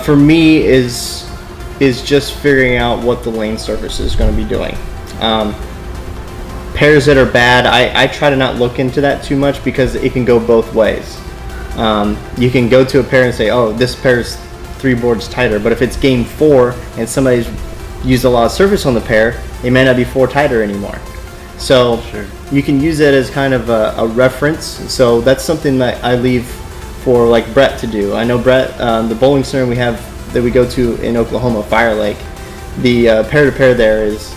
for me is just figuring out what the lane surface is going to be doing. Pairs that are bad, I try to not look into that too much because it can go both ways. You can go to a pair and say, oh, this pair's 3 boards tighter, but if it's game 4 and somebody's used a lot of surface on the pair, it may not be 4 tighter anymore. So you can use it as kind of a reference. So that's something that I leave for like Brett to do. I know Brett, the bowling center we have that we go to in Oklahoma, Fire Lake, the pair-to-pair there is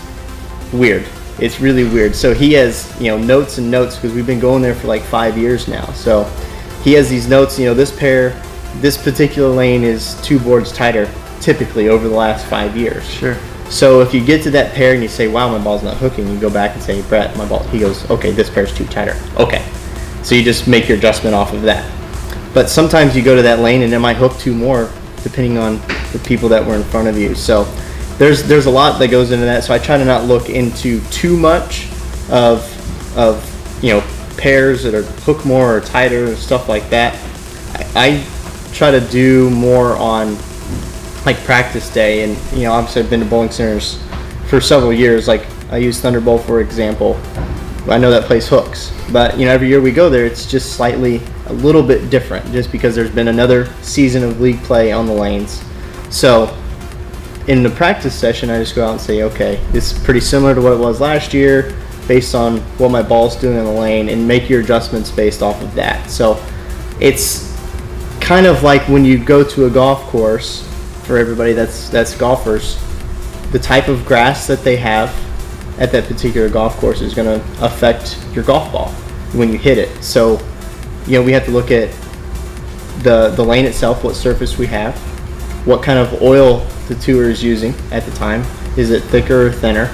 weird. It's really weird. So he has, notes and notes because we've been going there for like 5 years now. So he has these notes, this particular lane is 2 boards tighter typically over the last 5 years. Sure. So if you get to that pair and you say, wow, my ball's not hooking, you go back and say, Brett, my ball, he goes, okay, this pair's too tighter. Okay. So you just make your adjustment off of that. But sometimes you go to that lane and it might hook 2 more depending on the people that were in front of you. So there's a lot that goes into that. So I try to not look into too much of pairs that are hook more or tighter and stuff like that. I try to do more on like practice day, and obviously I've been to bowling centers for several years. Like I use Thunderbolt for example. I know that place hooks, but every year we go there, it's just slightly a little bit different, just because there's been another season of league play on the lanes. So in the practice session, I just go out and say, okay, this is pretty similar to what it was last year, based on what my ball's doing in the lane, and make your adjustments based off of that. So it's kind of like when you go to a golf course. For everybody that's golfers, the type of grass that they have at that particular golf course is going to affect your golf ball when you hit it. So, we have to look at the lane itself, what surface we have, what kind of oil the tour is using at the time. Is it thicker or thinner?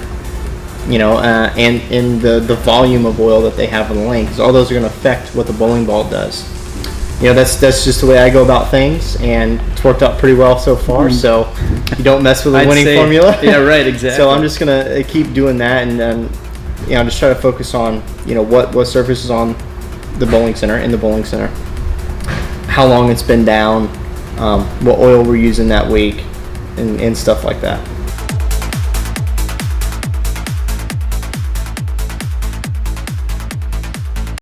And the volume of oil that they have on the lane, because all those are going to affect what the bowling ball does. That's just the way I go about things, and it's worked out pretty well so far. So you don't mess with a winning formula. Yeah, right, exactly. So I'm just gonna keep doing that, and just try to focus on what surface is on the bowling center, how long it's been down, what oil we're using that week, and stuff like that.